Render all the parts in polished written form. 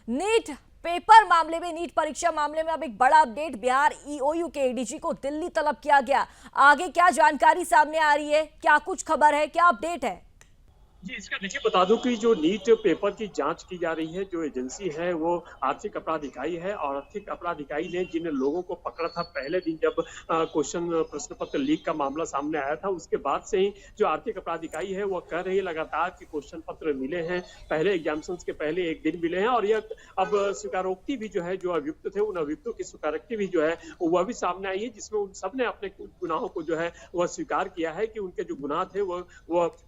NEET paper मामले में, NEET परीक्षा मामले में अब एक बड़ा अपडेट, बिहार ईओयू के एडीजी को दिल्ली तलब किया गया। आगे क्या जानकारी सामने आ रही है, क्या कुछ खबर है, क्या अपडेट है? जी, इसका देखिए बता दूं कि जो नीट पेपर की जांच की जा रही है, जो एजेंसी है वो आर्थिक अपराध इकाई है। और आर्थिक अपराध इकाई ने जिन लोगों को पकड़ा था पहले दिन जब क्वेश्चन प्रश्न पत्र लीक का मामला सामने आया था, उसके बाद से ही जो आर्थिक अपराध इकाई है वो कह रही है लगातार कि क्वेश्चन पत्र मिले हैं, पहले एग्जामिनेशन के पहले एक दिन मिले हैं। और यह अब स्वीकारोक्ति भी जो है, जो अभियुक्त थे उन अभियुक्तों की स्वीकारोक्ति भी जो है वह भी सामने आई है, जिसमें उन सबने अपने गुनाहों को जो है वह स्वीकार किया है कि उनके जो गुनाह थे वो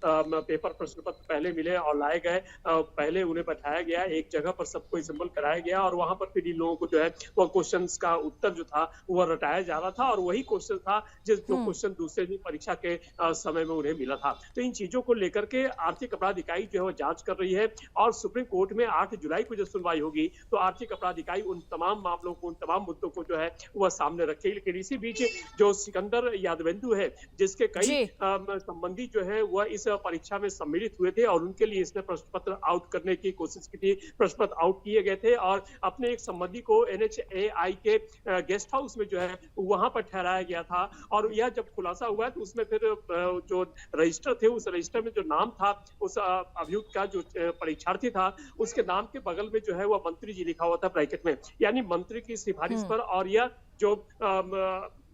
पेपर प्रश्न पत्र पहले मिले और लाए गए। पहले उन्हें बैठाया गया एक जगह पर, सबको असेंबल कराया गया और वहां पर फिर इन लोगों को जो है वो क्वेश्चंस का उत्तर जो था वो रटाया जा रहा था। और वही क्वेश्चन था जो क्वेश्चन दूसरे दिन परीक्षा के समय में उन्हें मिला था। तो इन चीजों को लेकर के आर्थिक अपराध इकाई जो है वो जांच कर रही है। और सुप्रीम कोर्ट में 8 जुलाई को जब सुनवाई होगी तो आर्थिक अपराध इकाई उन तमाम मामलों को, उन तमाम मुद्दों को जो है वह सामने रखेगी। लेकिन इसी बीच जो सिकंदर यादवेंदु है, जिसके कई संबंधी जो है वह इस परीक्षा में सम्मिलित हुए थे और उनके लिए इसने प्रश्न पत्र आउट करने की कोशिश की थी। प्रश्न पत्र आउट किए गए थे और अपने एक संबंधी को एनएचएआई के गेस्ट हाउस में जो है वहां पर ठहराया गया था। और यह जब खुलासा हुआ तो उसमें फिर जो रजिस्टर थे, उस रजिस्टर में जो नाम था उस अभियुक्त का, जो परीक्षार्थी था, उसके नाम के बगल में जो है वह मंत्री जी लिखा हुआ था ब्रैकेट में, यानी मंत्री की सिफारिश पर। और यह जो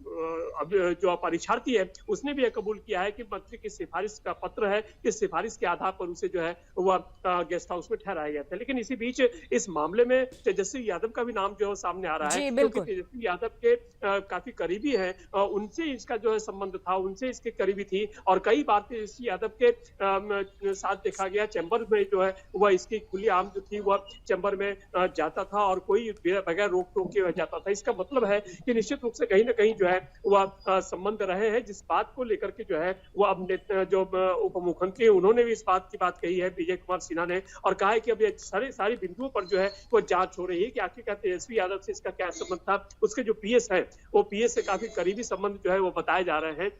जो परीक्षार्थी है उसने भी यह कबूल किया है कि मंत्री की सिफारिश का पत्र है, इस सिफारिश के आधार पर उसे जो है वह गेस्ट हाउस में ठहराया गया था। लेकिन इसी बीच इस मामले में तेजस्वी यादव का भी नाम जो है सामने आ रहा है, क्योंकि तेजस्वी यादव के काफी करीबी है, उनसे इसका जो है संबंध था, उनसे इसके करीबी थी। और कई बार तेजस्वी यादव के साथ देखा गया चैम्बर में जो है वह इसकी खुली आम जो थी वह चैम्बर में जाता था और कोई बगैर रोक टोक के जाता था। इसका मतलब है कि निश्चित रूप से कहीं ना कहीं जो है वह संबंध रहे हैं, जिस बात को लेकर के जो है वो अब जो उप मुख्यमंत्री उन्होंने भी इस बात की बात कही है, विजय कुमार सिन्हा ने, और कहा है कि अब ये सारी बिंदुओं पर जो है वो जांच हो रही है कि आखिरकार तेजस्वी यादव से इसका क्या संबंध था। उसके जो पीएस है वो पीएस से काफी करीबी संबंध जो है वो बताए जा रहे हैं।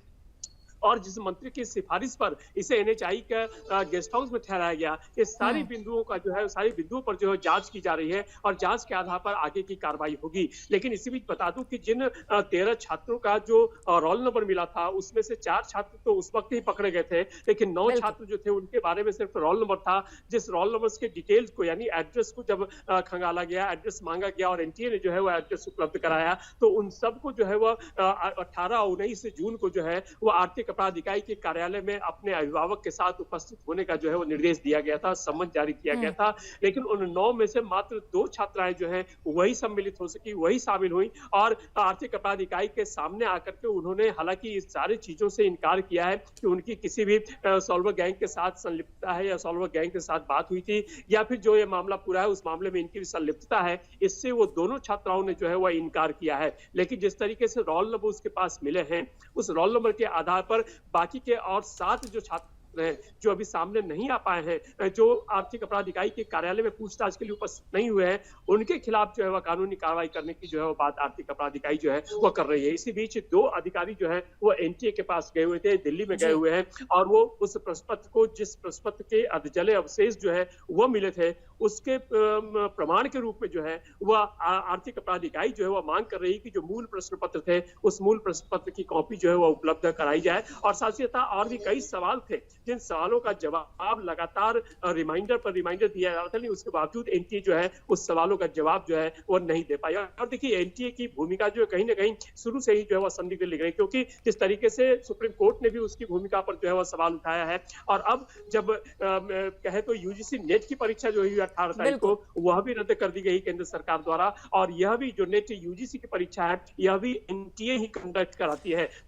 और जिस मंत्री की सिफारिश पर इसे एनएचआई का गेस्ट हाउस में ठहराया गया, ये सारी बिंदुओं का जो है, सारी बिंदुओं पर जो है जांच की जा रही है और जांच के आधार पर आगे की कार्रवाई होगी। लेकिन इसी बीच बता दूं कि जिन 13 छात्रों का जो रोल नंबर मिला था उसमें से 4 छात्र तो उस वक्त ही पकड़े गए थे, लेकिन 9 छात्र जो थे उनके बारे में सिर्फ रोल नंबर था। जिस रोल नंबर के डिटेल्स को, यानी एड्रेस को जब खंगाला गया, एड्रेस मांगा गया और एनटीए ने जो है वो एड्रेस उपलब्ध कराया, तो उन सबको जो है वो 18-19 जून को जो है वो आर्थिक अपराध इकाई के कार्यालय में अपने अभिभावक के साथ उपस्थित होने का जो है वो निर्देश दिया गया था, सम्मन जारी किया गया था। लेकिन उन 9 में से मात्र 2 छात्राएं जो है वही सम्मिलित हो सकी, वही शामिल हुई। और आर्थिक अपराध इकाई के सामने आकर के उन्होंने हालांकि इस सारी चीजों से इनकार किया है कि उनकी किसी भी सॉल्वर गैंग के साथ संलिप्तता है या सॉल्वर गैंग के साथ बात हुई थी, या फिर जो ये मामला पूरा है उस मामले में इनकी भी संलिप्तता है। इससे वो दोनों छात्राओं ने जो है वह इनकार किया है। लेकिन जिस तरीके से रोल नंबर उसके पास मिले हैं, उस रोल नंबर के आधार पर बाकी के और 7 जो छात्र हैं जो अभी सामने नहीं आ पाए हैं, जो आर्थिक अपराध इकाई के कार्यालय में पूछताछ के लिए उपस्थित नहीं हुए हैं, उनके खिलाफ जो है वह कानूनी कार्रवाई करने की जो है वो बात आर्थिक अपराध इकाई जो है वो कर रही है। इसी बीच 2 अधिकारी जो है वो एनटीए के पास गए हुए थे, दिल्ली में गए हुए हैं, और वो उस प्रश्न पत्र को, जिस प्रश्न पत्र के अधजले अवशेष जो है वो मिले थे, उसके प्रमाण के रूप में जो है वह आर्थिक अपराध इकाई जो है वह मांग कर रही है कि जो मूल प्रश्न पत्र थे उस मूल प्रश्न पत्र की कॉपी जो है वह उपलब्ध कराई जाए। और साथ ही साथ और भी कई सवाल थे जिन सवालों का जवाब लगातार रिमाइंडर पर रिमाइंडर दिया जा रहा था, लेकिन उसके बावजूद एनटीए जो है उस सवालों का जवाब जो है वो नहीं दे पाया। और देखिए एनटीए की भूमिका जो है कहीं ना कहीं शुरू से ही जो है वह संदिग्ध लग रही है, क्योंकि जिस तरीके से सुप्रीम कोर्ट ने भी उसकी भूमिका पर जो है वह सवाल उठाया है। और अब जब कहे तो यूजीसी नेट की परीक्षा जो हुई 18 तारीख को, वह भी रद्द कर दी गई केंद्र सरकार द्वारा, और यह भी जो नेट यूजीसी की परीक्षा है यह भी एनटीए ही कंडक्ट कराती है।